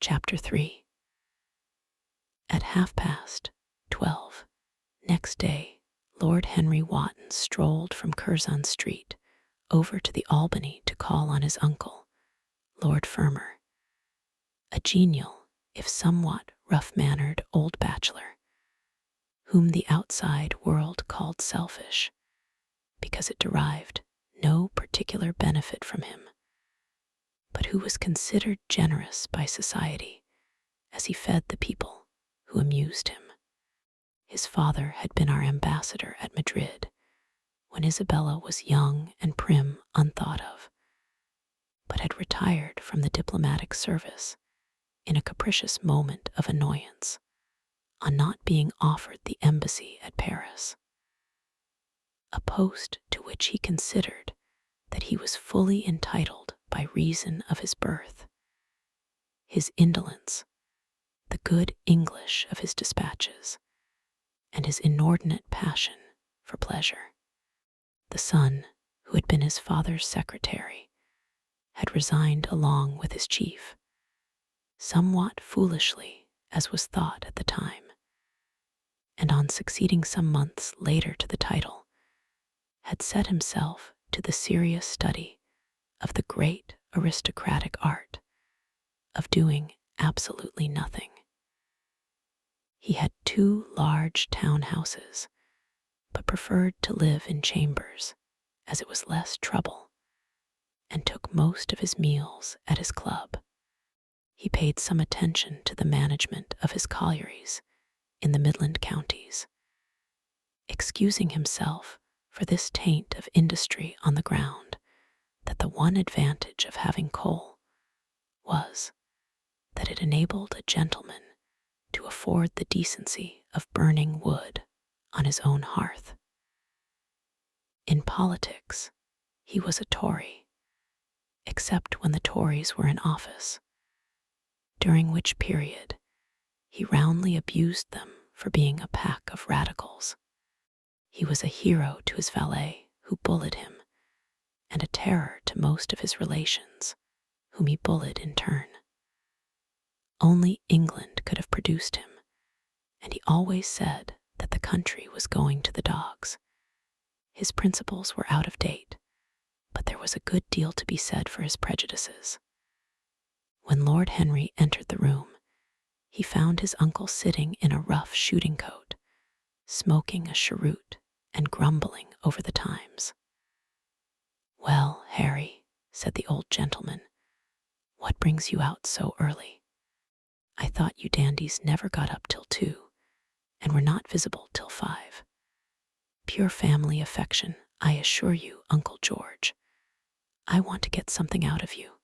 Chapter 3. At 12:30 next day, Lord Henry Wotton strolled from Curzon Street over to the Albany to call on his uncle, Lord Fermor, a genial, if somewhat rough-mannered old bachelor, whom the outside world called selfish, because it derived no particular benefit from him, but who was considered generous by society, as he fed the people who amused him. His father had been our ambassador at Madrid when Isabella was young and prim, unthought of, but had retired from the diplomatic service in a capricious moment of annoyance on not being offered the embassy at Paris, a post to which he considered that he was fully entitled by reason of his birth, his indolence, the good English of his dispatches, and his inordinate passion for pleasure. The son, who had been his father's secretary, had resigned along with his chief, somewhat foolishly, as was thought at the time, and on succeeding some months later to the title, had set himself to the serious study of the great aristocratic art of doing absolutely nothing. He had 2 large town houses, but preferred to live in chambers, as it was less trouble, and took most of his meals at his club. He paid some attention to the management of his collieries in the Midland counties, excusing himself for this taint of industry on the ground that the one advantage of having coal was that it enabled a gentleman to afford the decency of burning wood on his own hearth. In politics, he was a Tory, except when the Tories were in office, during which period he roundly abused them for being a pack of radicals. He was a hero to his valet, who bullied him, and a terror to most of his relations, whom he bullied in turn. Only England could have produced him, and he always said that the country was going to the dogs. His principles were out of date, but there was a good deal to be said for his prejudices. When Lord Henry entered the room, he found his uncle sitting in a rough shooting coat, smoking a cheroot and grumbling over the Times. "Well, Harry," said the old gentleman, "what brings you out so early? I thought you dandies never got up till 2, and were not visible till 5. Pure family affection, I assure you, Uncle George. I want to get something out of you.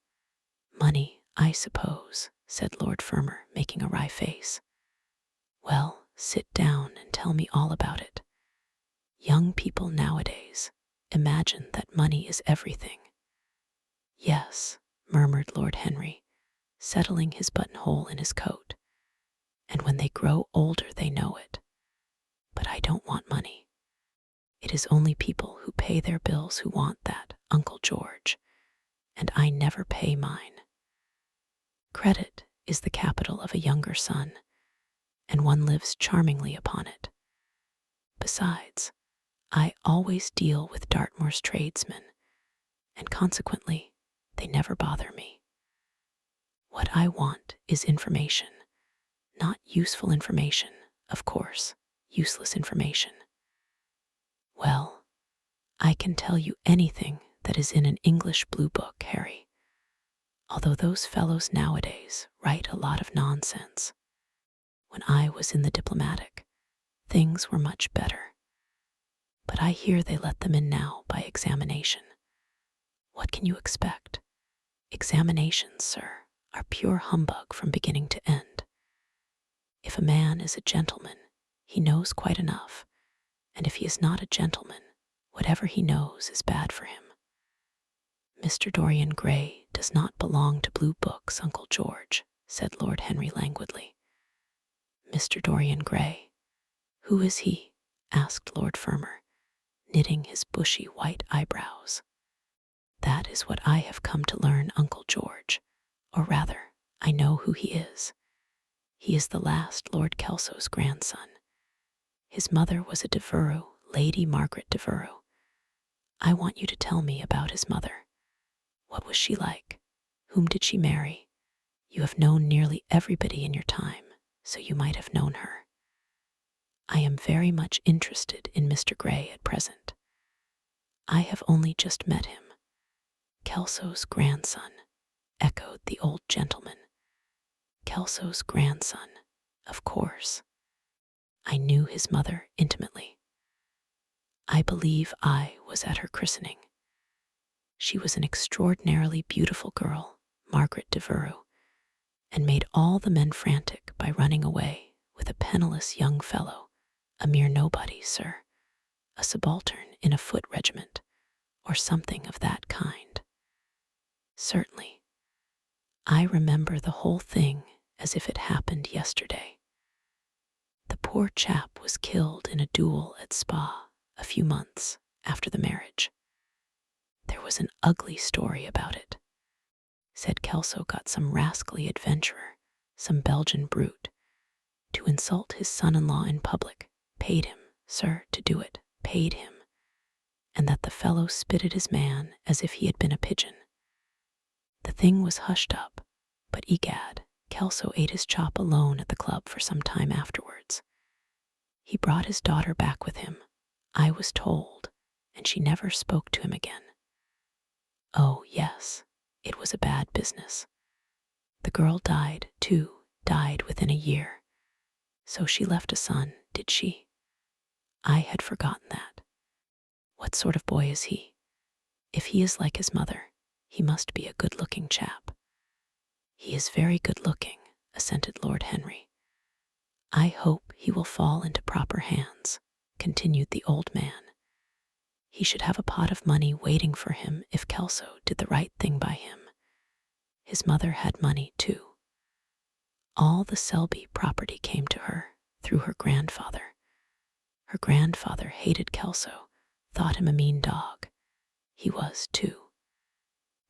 Money, I suppose," said Lord Fermor, making a wry face. "Well, sit down and tell me all about it. Young people nowadays imagine that money is everything." "Yes," murmured Lord Henry, settling his buttonhole in his coat, "and when they grow older they know it. But I don't want money. It is only people who pay their bills who want that, Uncle George, and I never pay mine. Credit is the capital of a younger son, and one lives charmingly upon it. Besides, I always deal with Dartmoor's tradesmen, and consequently they never bother me. What I want is information, not useful information, of course, useless information. Well, I can tell you anything that is in an English blue book, Harry, although those fellows nowadays write a lot of nonsense. When I was in the diplomatic, things were much better, but I hear they let them in now by examination. What can you expect? Examinations, sir, are pure humbug from beginning to end. If a man is a gentleman, he knows quite enough, and if he is not a gentleman, whatever he knows is bad for him. Mr. Dorian Gray does not belong to blue books, Uncle George," said Lord Henry languidly. "Mr. Dorian Gray? Who is he?" asked Lord Fermor, knitting his bushy white eyebrows. "That is what I have come to learn, Uncle George, or rather, I know who he is. He is the last Lord Kelso's grandson. His mother was a Devereux, Lady Margaret Devereux. I want you to tell me about his mother. What was she like? Whom did she marry? You have known nearly everybody in your time, so you might have known her. I am very much interested in Mr. Gray at present. I have only just met him. Kelso's grandson, echoed the old gentleman. Kelso's grandson, of course. I knew his mother intimately. I believe I was at her christening. She was an extraordinarily beautiful girl, Margaret Devereux, and made all the men frantic by running away with a penniless young fellow, a mere nobody, sir, a subaltern in a foot regiment, or something of that kind. Certainly. I remember the whole thing as if it happened yesterday. The poor chap was killed in a duel at Spa a few months after the marriage. There was an ugly story about it. Said Kelso got some rascally adventurer, some Belgian brute, to insult his son-in-law in public, paid him, sir, to do it, paid him, and that the fellow spitted his man as if he had been a pigeon. The thing was hushed up, but egad, Kelso ate his chop alone at the club for some time afterwards. He brought his daughter back with him, I was told, and she never spoke to him again. Oh, yes, it was a bad business. The girl died, too, died within a year. So she left a son, did she? I had forgotten that. What sort of boy is he? If he is like his mother, he must be a good-looking chap. He is very good-looking, assented Lord Henry. I hope he will fall into proper hands, continued the old man. He should have a pot of money waiting for him if Kelso did the right thing by him. His mother had money, too. All the Selby property came to her through her grandfather. Her grandfather hated Kelso, thought him a mean dog. He was, too.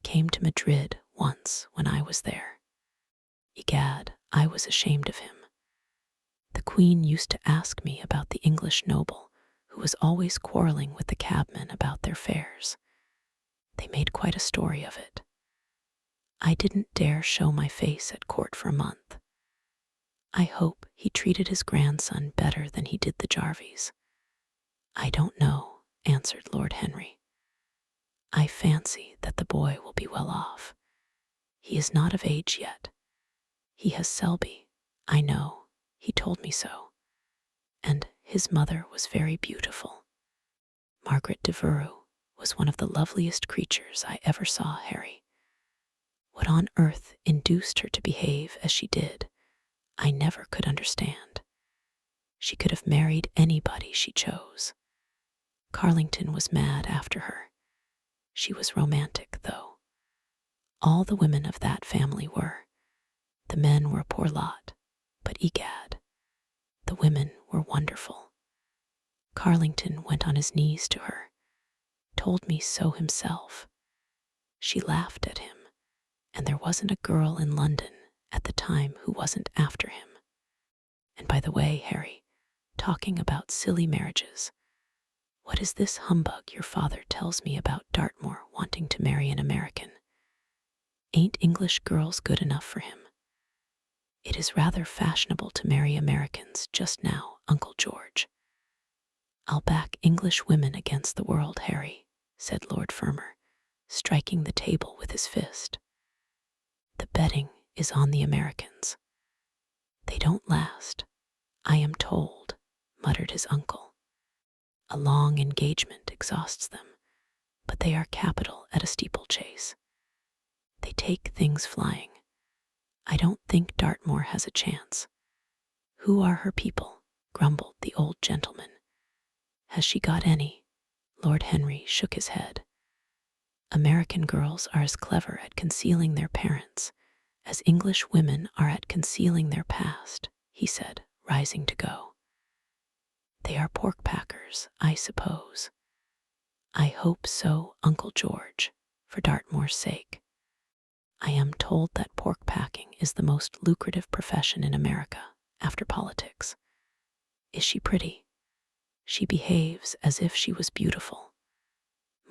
Came to Madrid once when I was there. Egad, I was ashamed of him. The Queen used to ask me about the English noble who was always quarreling with the cabmen about their fares. They made quite a story of it. I didn't dare show my face at court for a month. I hope he treated his grandson better than he did the Jarvies. I don't know, answered Lord Henry. I fancy that the boy will be well off. He is not of age yet. He has Selby, I know, he told me so. And his mother was very beautiful. Margaret Devereux was one of the loveliest creatures I ever saw, Harry. What on earth induced her to behave as she did, I never could understand. She could have married anybody she chose. Carlington was mad after her. She was romantic, though. All the women of that family were. The men were a poor lot, but egad, the women were wonderful. Carlington went on his knees to her, told me so himself. She laughed at him, and there wasn't a girl in London at the time who wasn't after him. And by the way, Harry, talking about silly marriages, what is this humbug your father tells me about Dartmoor wanting to marry an American? Ain't English girls good enough for him? It is rather fashionable to marry Americans just now, Uncle George. I'll back English women against the world, Harry, said Lord Fermor, striking the table with his fist. The betting is on the Americans. They don't last, I am told, muttered his uncle. A long engagement exhausts them, but they are capital at a steeplechase. They take things flying. I don't think Dartmoor has a chance. Who are her people? Grumbled the old gentleman. Has she got any? Lord Henry shook his head. American girls are as clever at concealing their parents as English women are at concealing their past, he said, rising to go. They are pork packers, I suppose. I hope so, Uncle George, for Dartmoor's sake. I am told that pork packing is the most lucrative profession in America after politics. Is she pretty? She behaves as if she was beautiful.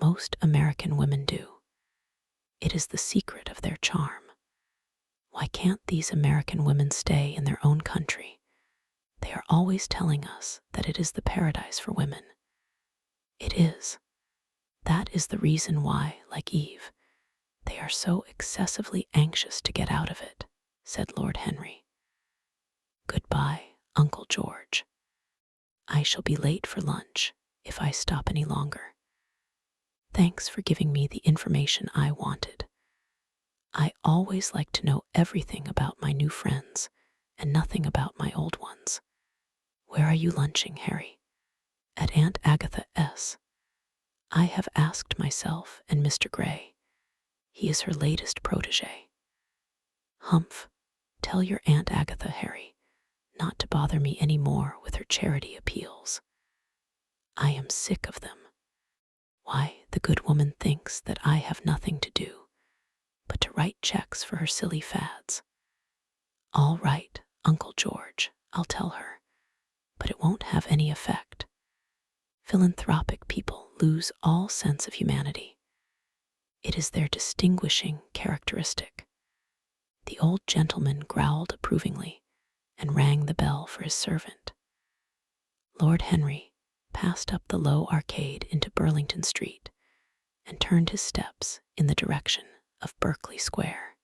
Most American women do. It is the secret of their charm. Why can't these American women stay in their own country? They are always telling us that it is the paradise for women. It is. That is the reason why, like Eve, they are so excessively anxious to get out of it, said Lord Henry. Goodbye, Uncle George. I shall be late for lunch if I stop any longer. Thanks for giving me the information I wanted. I always like to know everything about my new friends and nothing about my old ones. Where are you lunching, Harry? At Aunt Agatha S. I have asked myself and Mr. Gray. He is her latest protege. Humph, tell your Aunt Agatha, Harry, not to bother me any more with her charity appeals. I am sick of them. Why, the good woman thinks that I have nothing to do but to write checks for her silly fads. All right, Uncle George, I'll tell her, but it won't have any effect. Philanthropic people lose all sense of humanity. It is their distinguishing characteristic. The old gentleman growled approvingly and rang the bell for his servant. Lord Henry passed up the low arcade into Burlington Street and turned his steps in the direction of Berkeley Square.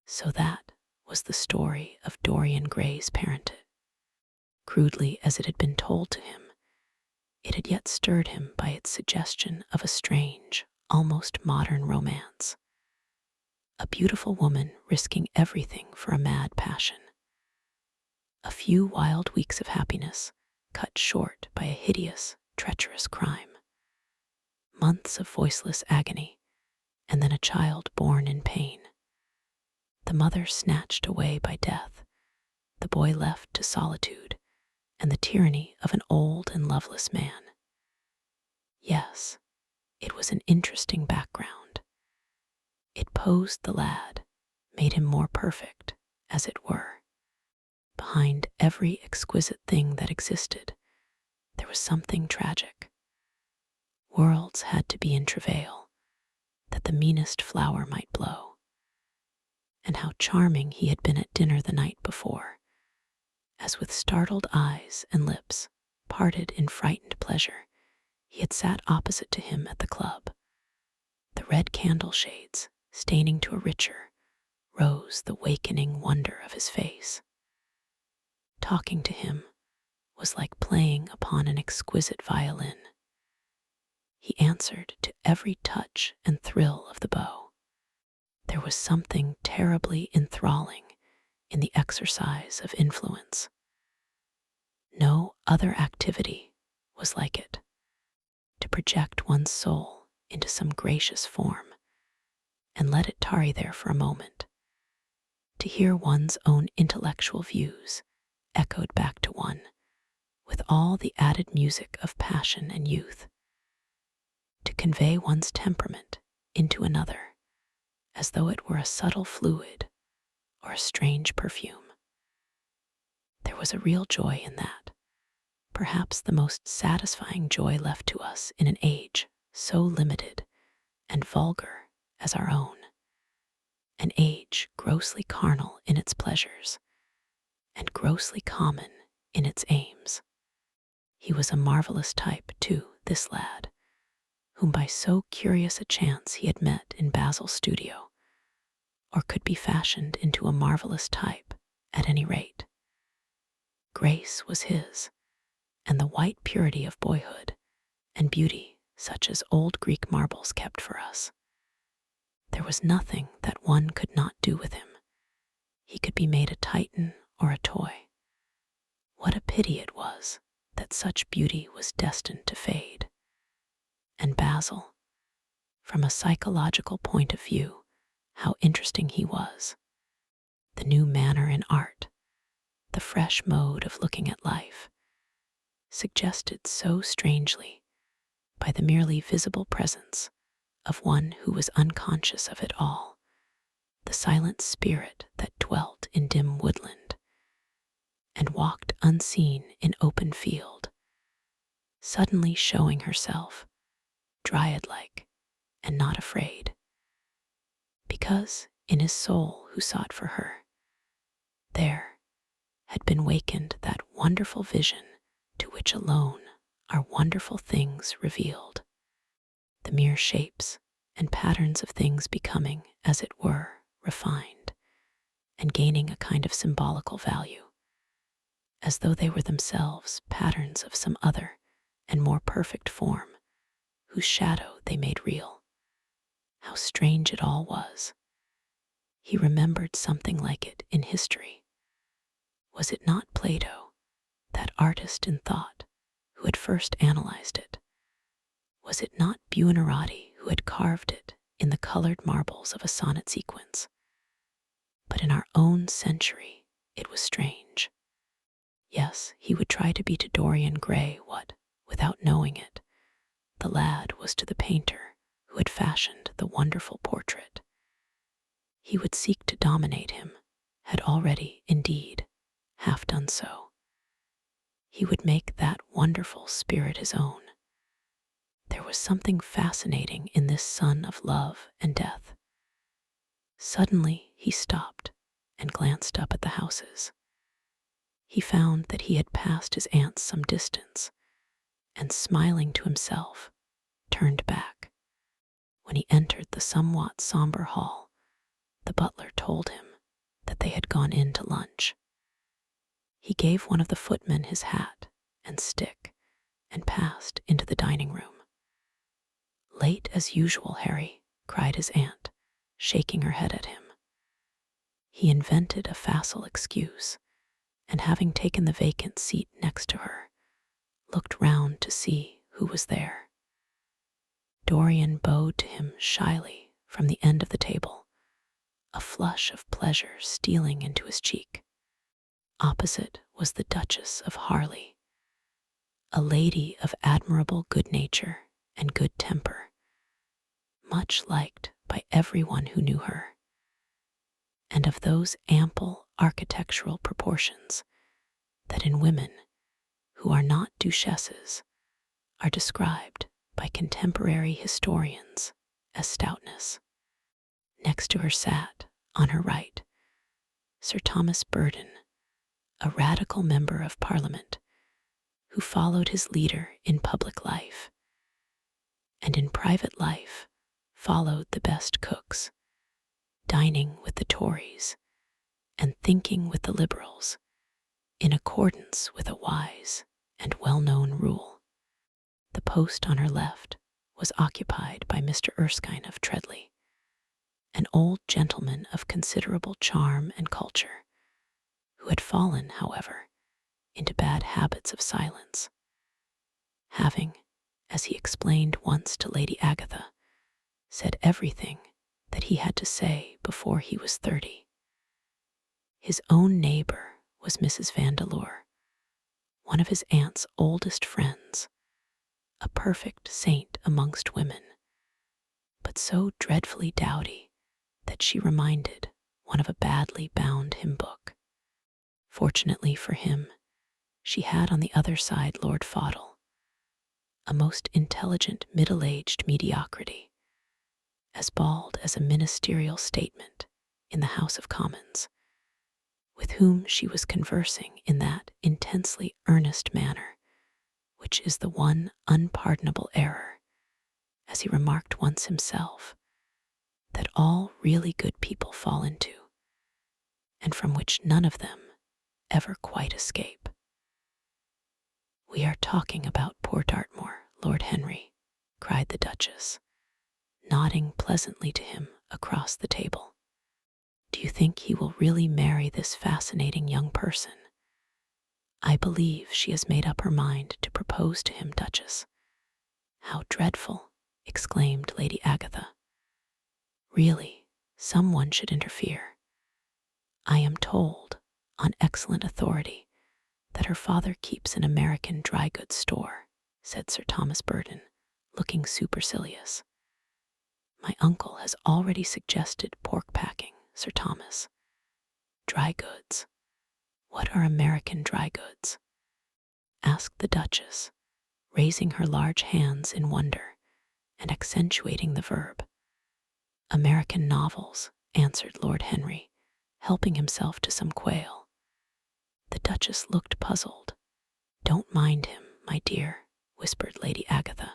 So that was the story of Dorian Gray's parentage. Crudely as it had been told to him, it had yet stirred him by its suggestion of a strange, almost modern romance. A beautiful woman risking everything for a mad passion. A few wild weeks of happiness cut short by a hideous, treacherous crime. Months of voiceless agony, and then a child born in pain. The mother snatched away by death, the boy left to solitude, and the tyranny of an old and loveless man. Yes, it was an interesting background. It posed the lad, made him more perfect, as it were. Behind every exquisite thing that existed, there was something tragic. Worlds had to be in travail, that the meanest flower might blow. And how charming he had been at dinner the night before, as with startled eyes and lips parted in frightened pleasure, he had sat opposite to him at the club. The red candle shades, staining to a richer, rose the wakening wonder of his face. Talking to him was like playing upon an exquisite violin. He answered to every touch and thrill of the bow. There was something terribly enthralling in the exercise of influence. No other activity was like it. To project one's soul into some gracious form and let it tarry there for a moment. To hear one's own intellectual views echoed back to one with all the added music of passion and youth. To convey one's temperament into another as though it were a subtle fluid or a strange perfume. There was a real joy in that, perhaps the most satisfying joy left to us in an age so limited and vulgar as our own, an age grossly carnal in its pleasures and grossly common in its aims. He was a marvelous type, too, this lad, whom by so curious a chance he had met in Basil's studio, or could be fashioned into a marvelous type, at any rate. Grace was his, and the white purity of boyhood, and beauty such as old Greek marbles kept for us. There was nothing that one could not do with him. He could be made a Titan or a toy. What a pity it was that such beauty was destined to fade. And Basil, from a psychological point of view, how interesting he was. The new manner in art, the fresh mode of looking at life, suggested so strangely by the merely visible presence of one who was unconscious of it all, the silent spirit that dwelt in dim woodland and walked unseen in open field, suddenly showing herself, dryad-like and not afraid, because in his soul who sought for her, there had been wakened that wonderful vision to which alone are wonderful things revealed, the mere shapes and patterns of things becoming, as it were, refined and gaining a kind of symbolical value, as though they were themselves patterns of some other and more perfect form, whose shadow they made real. How strange it all was. He remembered something like it in history. Was it not Plato, that artist in thought, who had first analyzed it? Was it not Buonarroti who had carved it in the colored marbles of a sonnet sequence? But in our own century, it was strange. Yes, he would try to be to Dorian Gray what, without knowing it, the lad was to the painter who had fashioned the wonderful portrait. He would seek to dominate him, had already, indeed, half done so. He would make that wonderful spirit his own. There was something fascinating in this son of love and death. Suddenly he stopped and glanced up at the houses. He found that he had passed his aunt's some distance, and smiling to himself, turned back. When he entered the somewhat somber hall, the butler told him that they had gone in to lunch. He gave one of the footmen his hat and stick and passed into the dining room. "Late as usual, Harry," cried his aunt, shaking her head at him. He invented a facile excuse, and having taken the vacant seat next to her, looked round to see who was there. Dorian bowed to him shyly from the end of the table, a flush of pleasure stealing into his cheek. Opposite was the Duchess of Harley, a lady of admirable good nature and good temper, much liked by everyone who knew her, and of those ample architectural proportions that in women who are not duchesses are described by contemporary historians as stoutness. Next to her sat, on her right, Sir Thomas Burden, a radical member of Parliament who followed his leader in public life, and in private life followed the best cooks, dining with the Tories and thinking with the Liberals, in accordance with a wise and well-known rule. The post on her left was occupied by Mr. Erskine of Treadley, an old gentleman of considerable charm and culture, who had fallen, however, into bad habits of silence, having, as he explained once to Lady Agatha, said everything that he had to say before he was 30. His own neighbor was Mrs. Vandeleur, one of his aunt's oldest friends, a perfect saint amongst women, but so dreadfully dowdy that she reminded one of a badly bound hymn book. Fortunately for him, she had on the other side Lord Fodle, a most intelligent middle-aged mediocrity, as bald as a ministerial statement in the House of Commons, with whom she was conversing in that intensely earnest manner which is the one unpardonable error, as he remarked once himself, that all really good people fall into, and from which none of them ever quite escape. "We are talking about poor Dartmoor, Lord Henry," cried the Duchess, nodding pleasantly to him across the table. "Do you think he will really marry this fascinating young person? I believe she has made up her mind to propose to him, Duchess." "How dreadful!" exclaimed Lady Agatha. "Really, someone should interfere. I am told, on excellent authority, that her father keeps an American dry goods store," said Sir Thomas Burden, looking supercilious. "My uncle has already suggested pork packing Sir Thomas. Dry goods. What are American dry goods? Asked the Duchess, raising her large hands in wonder and accentuating the verb. American novels, answered Lord Henry, helping himself to some quail. The Duchess looked puzzled. Don't mind him, my dear, whispered Lady Agatha.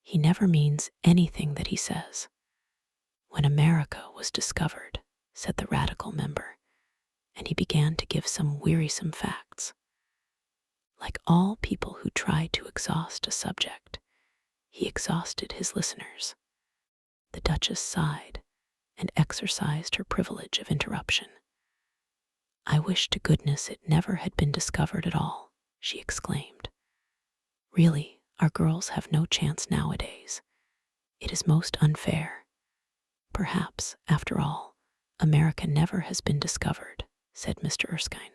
He never means anything that he says. When America was discovered, said the Radical member, and he began to give some wearisome facts. Like all people who try to exhaust a subject, he exhausted his listeners. The Duchess sighed and exercised her privilege of interruption. I wish to goodness it never had been discovered at all, she exclaimed. Really, our girls have no chance nowadays. It is most unfair. Perhaps, after all, America never has been discovered, said Mr. Erskine.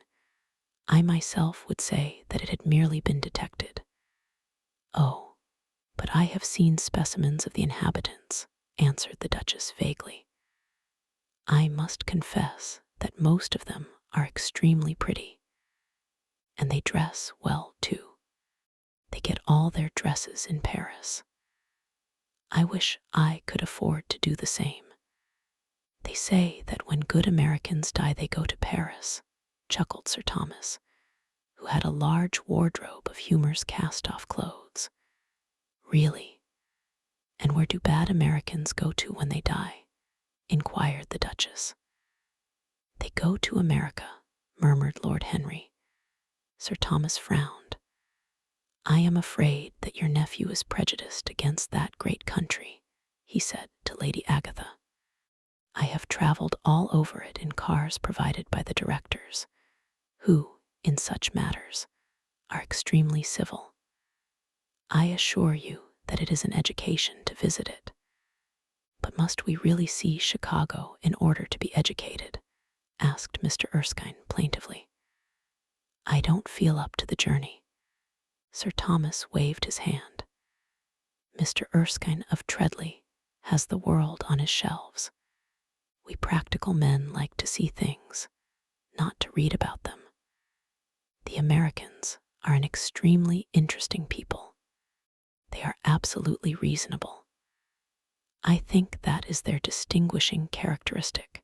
I myself would say that it had merely been detected. Oh, but I have seen specimens of the inhabitants, answered the Duchess vaguely. I must confess that most of them are extremely pretty, and they dress well, too. They get all their dresses in Paris. I wish I could afford to do the same. They say that when good Americans die they go to Paris, chuckled Sir Thomas, who had a large wardrobe of Humour's cast-off clothes. Really? And where do bad Americans go to when they die? Inquired the Duchess. They go to America, murmured Lord Henry. Sir Thomas frowned. I am afraid that your nephew is prejudiced against that great country, he said to Lady Agatha. I have travelled all over it in cars provided by the directors, who, in such matters, are extremely civil. I assure you that it is an education to visit it. But must we really see Chicago in order to be educated? Asked Mr. Erskine plaintively. I don't feel up to the journey. Sir Thomas waved his hand. Mr. Erskine of Treadley has the world on his shelves. We practical men like to see things, not to read about them. The Americans are an extremely interesting people. They are absolutely reasonable. I think that is their distinguishing characteristic.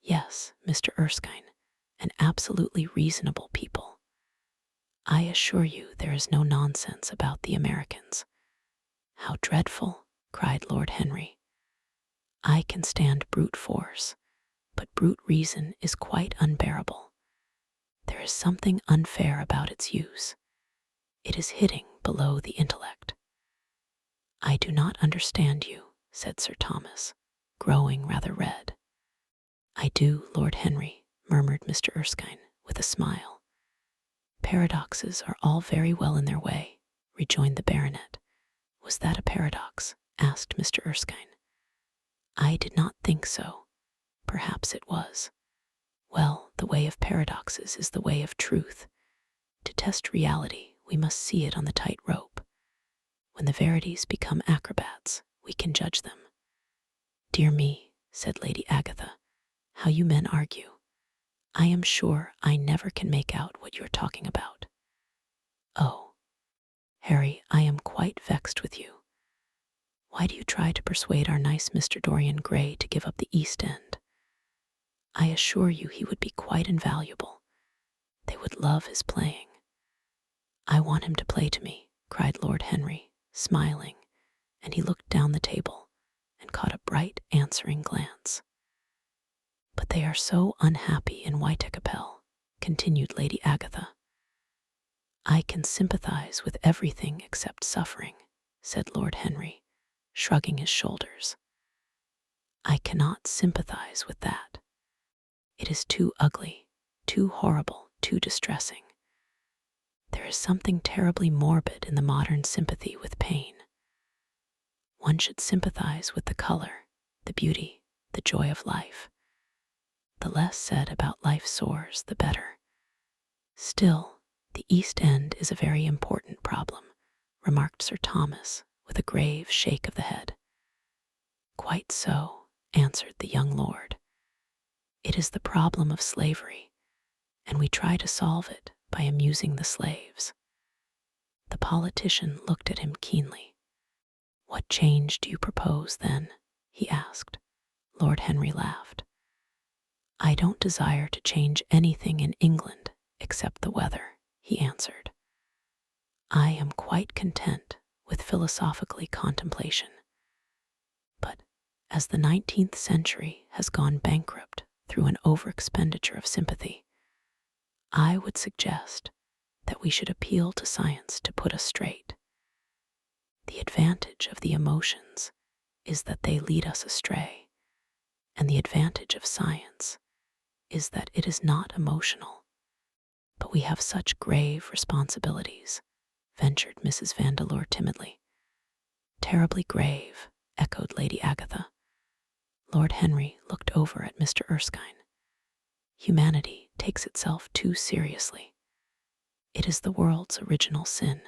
Yes, Mr. Erskine, an absolutely reasonable people. I assure you there is no nonsense about the Americans. How dreadful, cried Lord Henry. I can stand brute force, but brute reason is quite unbearable. There is something unfair about its use. It is hitting below the intellect. I do not understand you, said Sir Thomas, growing rather red. I do, Lord Henry, murmured Mr. Erskine, with a smile. Paradoxes are all very well in their way, rejoined the baronet. Was that a paradox? Asked Mr. Erskine. I did not think so. Perhaps it was. Well, the way of paradoxes is the way of truth. To test reality, we must see it on the tight rope. When the verities become acrobats, we can judge them. Dear me, said Lady Agatha, how you men argue. I am sure I never can make out what you are talking about. Oh, Harry, I am quite vexed with you. Why do you try to persuade our nice Mr. Dorian Gray to give up the East End? I assure you he would be quite invaluable. They would love his playing. I want him to play to me, cried Lord Henry, smiling, and he looked down the table and caught a bright answering glance. But they are so unhappy in Whitechapel, continued Lady Agatha. I can sympathize with everything except suffering, said Lord Henry, shrugging his shoulders. I cannot sympathize with that. It is too ugly, too horrible, too distressing. There is something terribly morbid in the modern sympathy with pain. One should sympathize with the color, the beauty, the joy of life. The less said about life's sores, the better. Still, the East End is a very important problem, remarked Sir Thomas, with a grave shake of the head. Quite so, answered the young lord. It is the problem of slavery, and we try to solve it by amusing the slaves." The politician looked at him keenly. "What change do you propose, then?" he asked. Lord Henry laughed. "I don't desire to change anything in England except the weather," he answered. "I am quite content with philosophically contemplation. But as the 19th century has gone bankrupt through an overexpenditure of sympathy, I would suggest that we should appeal to science to put us straight. The advantage of the emotions is that they lead us astray, and the advantage of science is that it is not emotional. But we have such grave responsibilities," ventured Mrs. Vandeleur timidly. "Terribly grave," echoed Lady Agatha. Lord Henry looked over at Mr. Erskine. "Humanity takes itself too seriously. It is the world's original sin.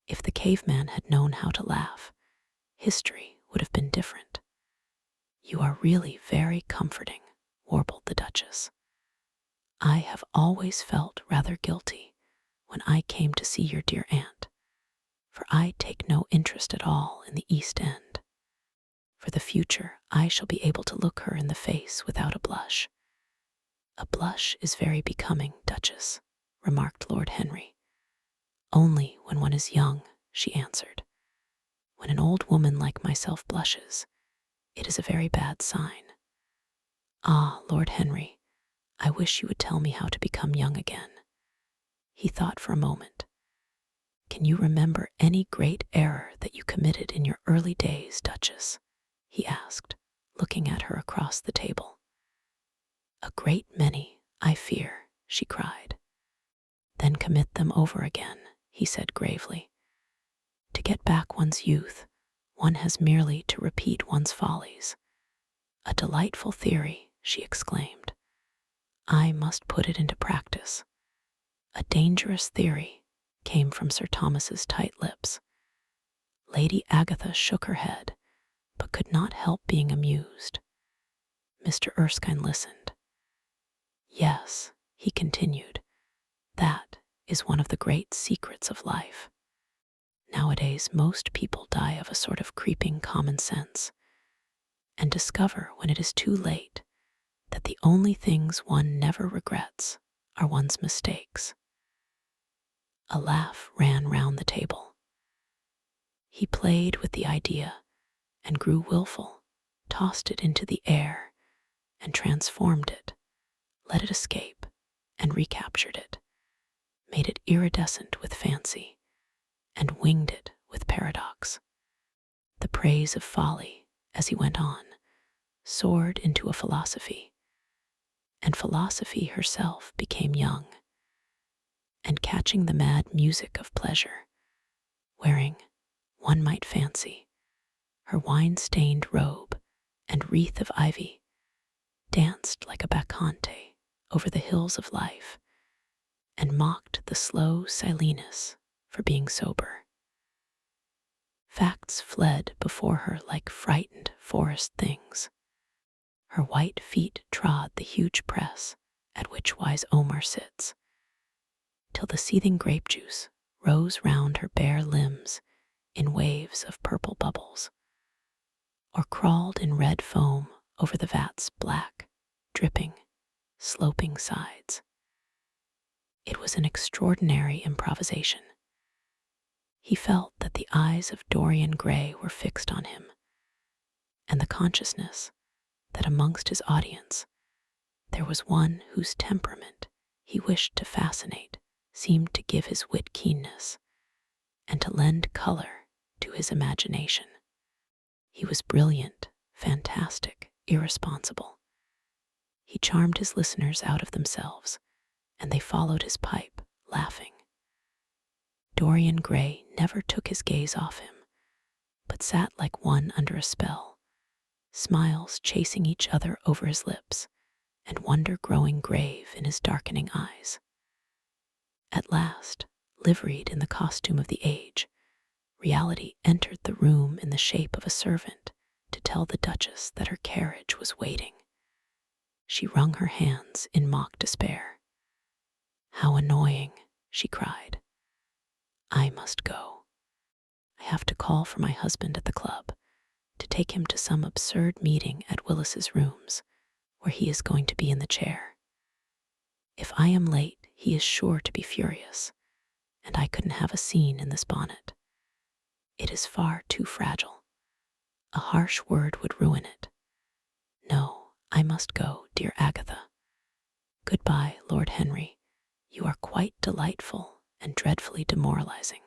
If the caveman had known how to laugh, history would have been different." "You are really very comforting," warbled the Duchess. "I have always felt rather guilty when I came to see your dear aunt, for I take no interest at all in the East End. For the future, I shall be able to look her in the face without a blush." "A blush is very becoming, Duchess," remarked Lord Henry. "Only when one is young," she answered. "When an old woman like myself blushes, it is a very bad sign. Ah, Lord Henry, I wish you would tell me how to become young again." He thought for a moment. "Can you remember any great error that you committed in your early days, Duchess?" he asked, looking at her across the table. "A great many, I fear," she cried. "Then commit them over again," he said gravely. "To get back one's youth, one has merely to repeat one's follies." "A delightful theory," she exclaimed. "I must put it into practice." "A dangerous theory," came from Sir Thomas's tight lips. Lady Agatha shook her head, but could not help being amused. Mr. Erskine listened. "Yes," he continued, "that is one of the great secrets of life. Nowadays, most people die of a sort of creeping common sense, and discover when it is too late that the only things one never regrets are one's mistakes." A laugh ran round the table. He played with the idea and grew willful, tossed it into the air and transformed it, let it escape and recaptured it, made it iridescent with fancy, and winged it with paradox. The praise of folly, as he went on, soared into a philosophy, and philosophy herself became young, and catching the mad music of pleasure, wearing, one might fancy, her wine-stained robe and wreath of ivy, danced like a bacchante over the hills of life, and mocked the slow Silenus for being sober. Facts fled before her like frightened forest things. Her white feet trod the huge press at which wise Omar sits, till the seething grape juice rose round her bare limbs in waves of purple bubbles, or crawled in red foam over the vat's black, dripping, sloping sides. It was an extraordinary improvisation. He felt that the eyes of Dorian Gray were fixed on him, and the consciousness that amongst his audience there was one whose temperament he wished to fascinate seemed to give his wit keenness and to lend color to his imagination. He was brilliant, fantastic, irresponsible. He charmed his listeners out of themselves, and they followed his pipe, laughing. Dorian Gray never took his gaze off him, but sat like one under a spell, smiles chasing each other over his lips, and wonder growing grave in his darkening eyes. At last, liveried in the costume of the age, reality entered the room in the shape of a servant to tell the Duchess that her carriage was waiting. She wrung her hands in mock despair. "How annoying," she cried. "I must go. I have to call for my husband at the club, to take him to some absurd meeting at Willis's rooms, where he is going to be in the chair. If I am late, he is sure to be furious, and I couldn't have a scene in this bonnet. It is far too fragile. A harsh word would ruin it. No, I must go, dear Agatha. Goodbye, Lord Henry. You are quite delightful and dreadfully demoralizing.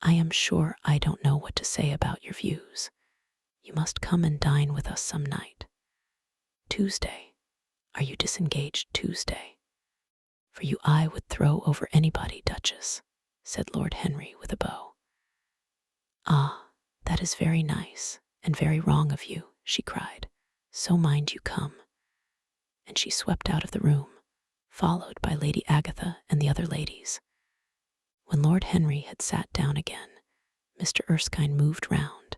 I am sure I don't know what to say about your views. You must come and dine with us some night. Tuesday. Are you disengaged Tuesday? For you I would throw over anybody, Duchess," said Lord Henry with a bow. "Ah, that is very nice and very wrong of you," she cried. "So mind you come." And she swept out of the room, followed by Lady Agatha and the other ladies. When Lord Henry had sat down again, Mr. Erskine moved round,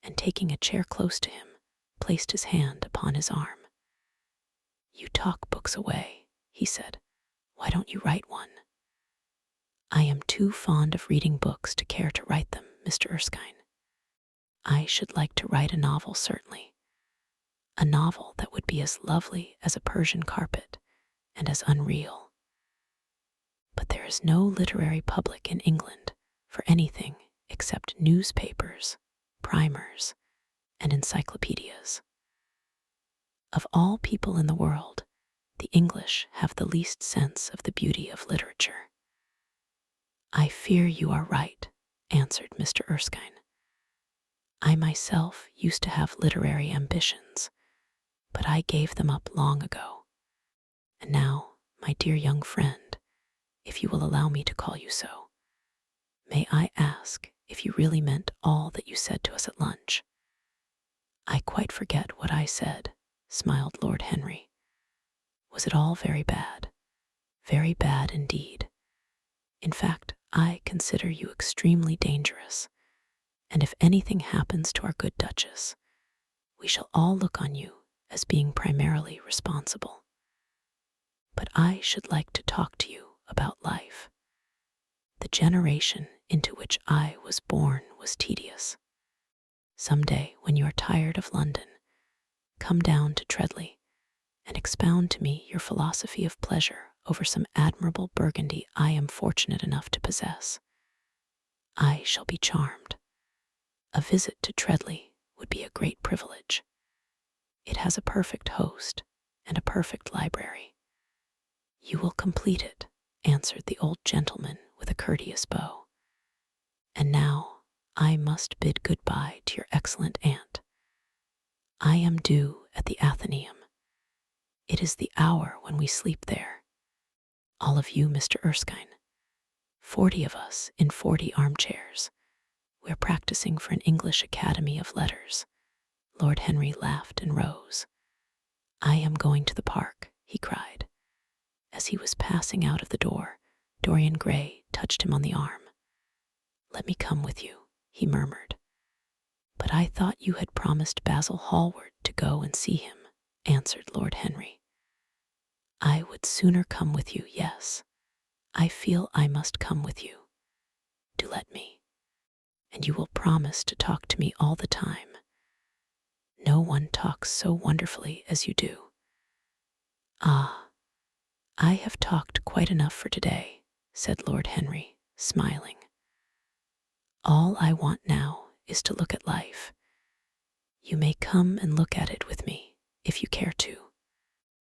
and taking a chair close to him, placed his hand upon his arm. "You talk books away," he said. "Why don't you write one?" "I am too fond of reading books to care to write them, Mr. Erskine. I should like to write a novel, certainly. A novel that would be as lovely as a Persian carpet and as unreal. But there is no literary public in England for anything except newspapers, primers, and encyclopedias. Of all people in the world, the English have the least sense of the beauty of literature." "I fear you are right," answered Mr. Erskine. "I myself used to have literary ambitions, but I gave them up long ago. And now, my dear young friend, if you will allow me to call you so, may I ask if you really meant all that you said to us at lunch?" "I quite forget what I said," smiled Lord Henry. "Was it all very bad? Very bad indeed. In fact, I consider you extremely dangerous, and if anything happens to our good Duchess, we shall all look on you as being primarily responsible. But I should like to talk to you about life. The generation into which I was born was tedious. Some day, when you are tired of London, come down to Treadley and expound to me your philosophy of pleasure over some admirable Burgundy I am fortunate enough to possess. I shall be charmed. A visit to Treadley would be a great privilege. It has a perfect host and a perfect library." "You will complete it," answered the old gentleman with a courteous bow. "And now I must bid good-bye to your excellent aunt. I am due at the Athenaeum. It is the hour when we sleep there. All of you, Mr. Erskine. 40 of us in 40 armchairs. We're practicing for an English Academy of Letters." Lord Henry laughed and rose. "I am going to the park," he cried. As he was passing out of the door, Dorian Gray touched him on the arm. "Let me come with you," he murmured. "But I thought you had promised Basil Hallward to go and see him," answered Lord Henry. "I would sooner come with you, yes. I feel I must come with you. Do let me. And you will promise to talk to me all the time. No one talks so wonderfully as you do." "Ah, I have talked quite enough for today," said Lord Henry, smiling. "All I want now is to look at life. You may come and look at it with me, if you care to."